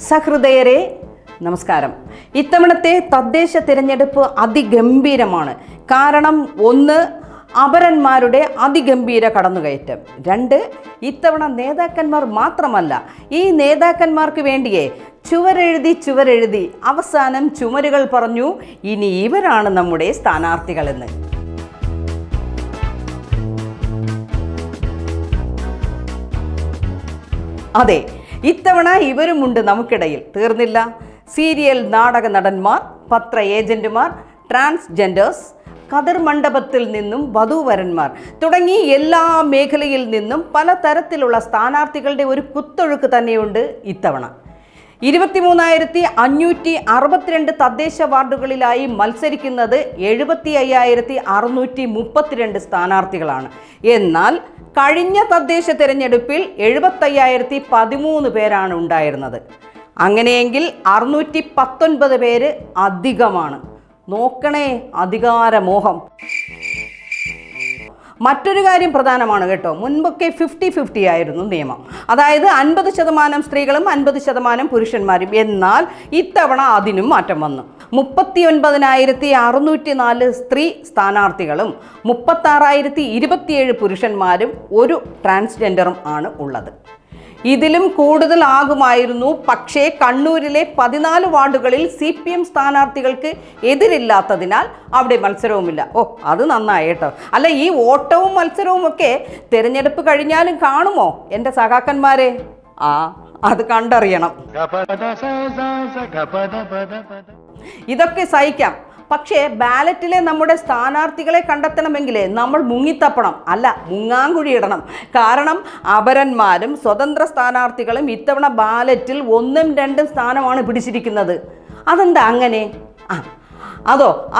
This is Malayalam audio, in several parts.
സഹൃദയരെ നമസ്കാരം. ഇത്തവണത്തെ തദ്ദേശ തിരഞ്ഞെടുപ്പ് അതിഗംഭീരമാണ്. കാരണം ഒന്ന്, അപരന്മാരുടെ അതിഗംഭീര കടന്നുകയറ്റം. രണ്ട്, ഇത്തവണ നേതാക്കന്മാർ മാത്രമല്ല, ഈ നേതാക്കന്മാർക്ക് വേണ്ടിയേ ചുവരെഴുതി അവസാനം ചുമരുകൾ പറഞ്ഞു ഇനി ഇവരാണ് നമ്മുടെ സ്ഥാനാർത്ഥികളെന്ന്. അതെ, ഇത്തവണ ഇവരുമുണ്ട് നമുക്കിടയിൽ. തീർന്നില്ല. സീരിയൽ നാടക നടന്മാർ, പത്ര ഏജന്റുമാർ, ട്രാൻസ്ജെൻഡേഴ്സ്, കതിർ മണ്ഡപത്തിൽ നിന്നും വധൂവരന്മാർ തുടങ്ങി എല്ലാ മേഖലയിൽ നിന്നും പലതരത്തിലുള്ള സ്ഥാനാർത്ഥികളുടെ ഒരു കുത്തൊഴുക്ക് തന്നെയുണ്ട് ഇത്തവണ. 23,562 തദ്ദേശ വാർഡുകളിലായി മത്സരിക്കുന്നത് 75,632 സ്ഥാനാർത്ഥികളാണ്. എന്നാൽ കഴിഞ്ഞ തദ്ദേശ തിരഞ്ഞെടുപ്പിൽ 75,013 പേരാണ് ഉണ്ടായിരുന്നത്. അങ്ങനെയെങ്കിൽ 619 പേര് അധികമാണ്. നോക്കണേ അധികാരമോഹം. മറ്റൊരു കാര്യം പ്രധാനമാണ് കേട്ടോ. മുൻപൊക്കെ 50-50 ആയിരുന്നു നിയമം. അതായത് 50% സ്ത്രീകളും 50% പുരുഷന്മാരും. എന്നാൽ ഇത്തവണ അതിനും മാറ്റം വന്നു. 39,604 സ്ത്രീ സ്ഥാനാർത്ഥികളും 36,027 പുരുഷന്മാരും ഒരു ട്രാൻസ്ജെൻഡറും ആണ് ഉള്ളത്. ഇതിലും കൂടുതൽ ആകുമായിരുന്നു. പക്ഷേ കണ്ണൂരിലെ 14 വാർഡുകളിൽ CPM സ്ഥാനാർത്ഥികൾക്ക് എതിരില്ലാത്തതിനാൽ അവിടെ മത്സരവുമില്ല. അത് നന്നായി കേട്ടോ. അല്ല, ഈ ഓട്ടവും മത്സരവും ഒക്കെ തിരഞ്ഞെടുപ്പ് കഴിഞ്ഞാലും കാണുമോ എൻ്റെ സഖാക്കന്മാരെ? അത് കണ്ടറിയണം. ഇതൊക്കെ സഹിക്കാം. പക്ഷേ ബാലറ്റിലെ നമ്മുടെ സ്ഥാനാർത്ഥികളെ കണ്ടെത്തണമെങ്കിൽ നമ്മൾ മുങ്ങിത്തപ്പണം, അല്ല മുങ്ങാങ്കുഴിയിടണം. കാരണം അപരന്മാരും സ്വതന്ത്ര സ്ഥാനാർത്ഥികളും ഇത്തവണ ബാലറ്റിൽ 1ഉം 2ഉം സ്ഥാനമാണ് പിടിച്ചിരിക്കുന്നത്. അതെന്താ അങ്ങനെ?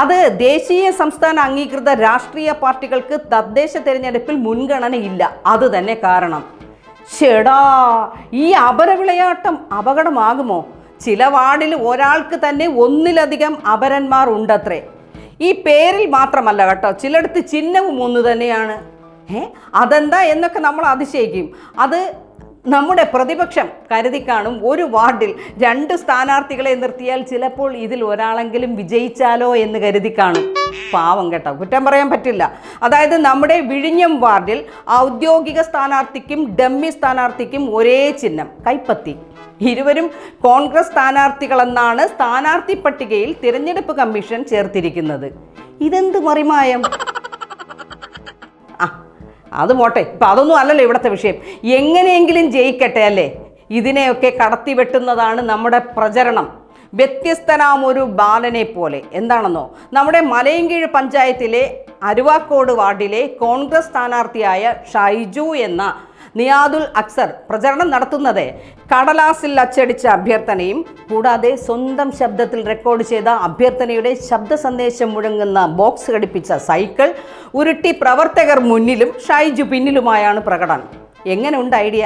അത് ദേശീയ സംസ്ഥാന അംഗീകൃത രാഷ്ട്രീയ പാർട്ടികൾക്ക് തദ്ദേശ തിരഞ്ഞെടുപ്പിൽ മുൻഗണനയില്ല. അത് തന്നെ കാരണം. ചേടാ, ഈ അപരവിളയാട്ടം അപകടമാകുമോ? ചില വാർഡിൽ ഒരാൾക്ക് തന്നെ ഒന്നിലധികം അപരന്മാർ ഉണ്ടത്രേ. ഈ പേരിൽ മാത്രമല്ല കേട്ടോ, ചിലയിടത്ത് ചിഹ്നവും ഒന്ന് തന്നെയാണ്. അതെന്താ എന്നൊക്കെ നമ്മൾ അതിശയിക്കും. അത് നമ്മുടെ പ്രതിപക്ഷം കരുതി കാണും ഒരു വാർഡിൽ 2 സ്ഥാനാർത്ഥികളെ നിർത്തിയാൽ ചിലപ്പോൾ ഇതിൽ ഒരാളെങ്കിലും വിജയിച്ചാലോ എന്ന് കരുതി കാണും. പാവം കേട്ടോ, കുറ്റം പറയാൻ പറ്റില്ല. അതായത് നമ്മുടെ വിഴിഞ്ഞം വാർഡിൽ ഔദ്യോഗിക സ്ഥാനാർത്ഥിക്കും ഡമ്മി സ്ഥാനാർത്ഥിക്കും ഒരേ ചിഹ്നം, കൈപ്പത്തി. ഇരുവരും കോൺഗ്രസ് സ്ഥാനാർത്ഥികളെന്നാണ് സ്ഥാനാർത്ഥി പട്ടികയിൽ തിരഞ്ഞെടുപ്പ് കമ്മീഷൻ ചേർത്തിരിക്കുന്നത്. ഇതെന്ത് മറിമായം? അത് പോട്ടെ, ഇപ്പം അതൊന്നും അല്ലല്ലോ ഇവിടുത്തെ വിഷയം. എങ്ങനെയെങ്കിലും ജയിക്കട്ടെ അല്ലേ? ഇതിനെയൊക്കെ കടത്തിവെട്ടുന്നതാണ് നമ്മുടെ പ്രചരണം. വ്യത്യസ്തനാം ഒരു ബാലനെ പോലെ. എന്താണെന്നോ, നമ്മുടെ മലയൻകീഴ് പഞ്ചായത്തിലെ അരുവാക്കോട് വാർഡിലെ കോൺഗ്രസ് സ്ഥാനാർത്ഥിയായ ഷൈജു എന്ന നിയാദുൽ അക്സർ പ്രചരണം നടത്തുന്നത് കടലാസിൽ അച്ചടിച്ച അഭ്യർത്ഥനയും കൂടാതെ സ്വന്തം ശബ്ദത്തിൽ റെക്കോർഡ് ചെയ്ത അഭ്യർത്ഥനയുടെ ശബ്ദ സന്ദേശം മുഴങ്ങുന്ന ബോക്സ് ഘടിപ്പിച്ച സൈക്കിൾ ഉരുട്ടി പ്രവർത്തകർ മുന്നിലും ഷൈജു പിന്നിലുമായാണ് പ്രകടനം. എങ്ങനെ ഉണ്ട് ഐഡിയ?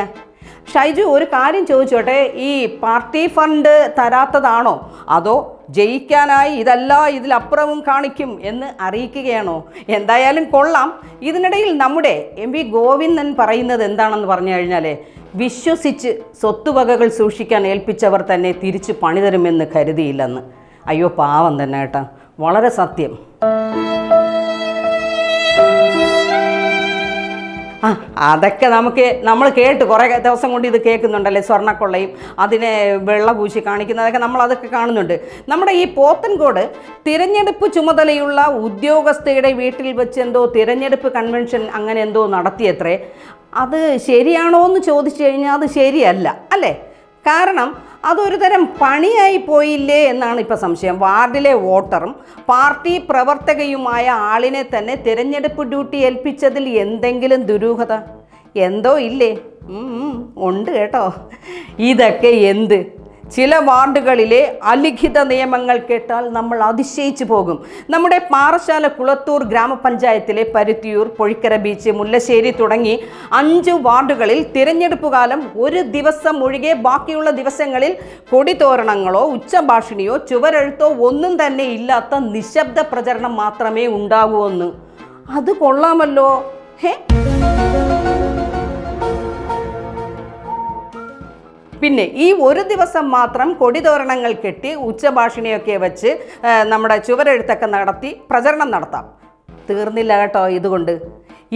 ഷൈജു, ഒരു കാര്യം ചോദിച്ചോട്ടെ, ഈ പാർട്ടി ഫണ്ട് തരാത്തതാണോ അതോ ജയിക്കാനായി ഇതല്ല ഇതിലപ്പുറവും കാണിക്കും എന്ന് അറിയിക്കുകയാണോ? എന്തായാലും കൊള്ളാം. ഇതിനിടയിൽ നമ്മുടെ MP ഗോവിന്ദൻ പറയുന്നത് എന്താണെന്ന് പറഞ്ഞു കഴിഞ്ഞാൽ, വിശ്വസിച്ച് സ്വത്തുവകകൾ സൂക്ഷിക്കാൻ ഏൽപ്പിച്ചവർ തന്നെ തിരിച്ചു പണിതരുമെന്ന് കരുതിയില്ലെന്ന്. അയ്യോ പാവം തന്നെ കേട്ടോ, വളരെ സത്യം. അതൊക്കെ നമ്മൾ കേട്ട് കുറേ ദിവസം കൊണ്ട് ഇത് കേൾക്കുന്നുണ്ടല്ലേ. സ്വർണ്ണക്കൊള്ളയും അതിനെ വെള്ളപൂശി കാണിക്കുന്നതൊക്കെ അതൊക്കെ കാണുന്നുണ്ട്. നമ്മുടെ ഈ പോത്തൻകോട് തിരഞ്ഞെടുപ്പ് ചുമതലയുള്ള ഉദ്യോഗസ്ഥയുടെ വീട്ടിൽ വെച്ച് എന്തോ തിരഞ്ഞെടുപ്പ് കൺവെൻഷൻ അങ്ങനെ എന്തോ നടത്തിയത്രേ. അത് ശരിയാണോ എന്ന് ചോദിച്ചു കഴിഞ്ഞാൽ അത് ശരിയല്ല അല്ലേ? കാരണം അതൊരു തരം പണിയായി പോയില്ലേ എന്നാണ് ഇപ്പോൾ സംശയം. വാർഡിലെ വോട്ടറും പാർട്ടി പ്രവർത്തകയുമായ ആളിനെ തന്നെ തിരഞ്ഞെടുപ്പ് ഡ്യൂട്ടി ഏൽപ്പിച്ചതിൽ എന്തെങ്കിലും ദുരൂഹത എന്തോ ഇല്ലേ? ഉണ്ട് കേട്ടോ. ഇതൊക്കെ എന്ത്? ചില വാർഡുകളിലെ അലിഖിത നിയമങ്ങൾ കേട്ടാൽ നമ്മൾ അതിശയിച്ചു പോകും. നമ്മുടെ പാറശാല കുളത്തൂർ ഗ്രാമപഞ്ചായത്തിലെ പരുത്തിയൂർ, പൊഴിക്കര ബീച്ച്, മുല്ലശ്ശേരി തുടങ്ങി 5 വാർഡുകളിൽ തിരഞ്ഞെടുപ്പ് കാലം ഒരു ദിവസം ഒഴികെ ബാക്കിയുള്ള ദിവസങ്ങളിൽ കൊടിതോരണങ്ങളോ ഉച്ചഭാഷിണിയോ ചുവരെഴുത്തോ ഒന്നും തന്നെ ഇല്ലാത്ത നിശബ്ദ പ്രചരണം മാത്രമേ ഉണ്ടാകൂ എന്ന്. അത് കൊള്ളാമല്ലോ. പിന്നെ ഈ ഒരു ദിവസം മാത്രം കൊടിതോരണങ്ങൾ കെട്ടി ഉച്ചഭാഷിണിയൊക്കെ വെച്ച് നമ്മുടെ ചുവരെഴുത്തൊക്കെ നടത്തി പ്രചരണം നടത്താം. തീർന്നില്ല കേട്ടോ ഇതുകൊണ്ട്.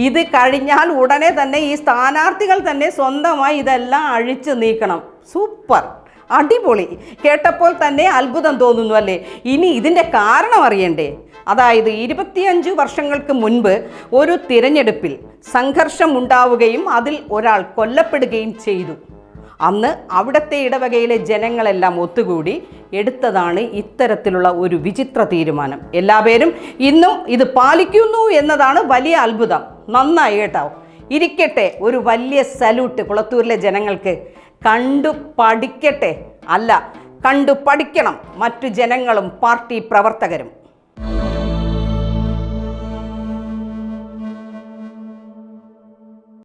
ഇത് കഴിഞ്ഞാൽ ഉടനെ തന്നെ ഈ സ്ഥാനാർത്ഥികൾ തന്നെ സ്വന്തമായി ഇതെല്ലാം അഴിച്ചു നീക്കണം. സൂപ്പർ, അടിപൊളി. കേട്ടപ്പോൾ തന്നെ അത്ഭുതം തോന്നുന്നു അല്ലേ? ഇനി ഇതിൻ്റെ കാരണം അറിയണ്ടേ? അതായത് 25 വർഷങ്ങൾക്ക് മുൻപ് ഒരു തിരഞ്ഞെടുപ്പിൽ സംഘർഷം ഉണ്ടാവുകയും അതിൽ ഒരാൾ കൊല്ലപ്പെടുകയും ചെയ്തു. അന്ന് അവിടുത്തെ ഇടവകയിലെ ജനങ്ങളെല്ലാം ഒത്തുകൂടി എടുത്തതാണ് ഇത്തരത്തിലുള്ള ഒരു വിചിത്ര തീരുമാനം. എല്ലാവരും ഇന്നും ഇത് പാലിക്കുന്നു എന്നതാണ് വലിയ അത്ഭുതം. നന്നായി കേട്ടോ. ഇരിക്കട്ടെ, ഒരു വലിയ സല്യൂട്ട് കുളത്തൂരിലെ ജനങ്ങൾക്ക്. കണ്ടു പഠിക്കട്ടെ, അല്ല കണ്ടു പഠിക്കണം മറ്റു ജനങ്ങളും പാർട്ടി പ്രവർത്തകരും.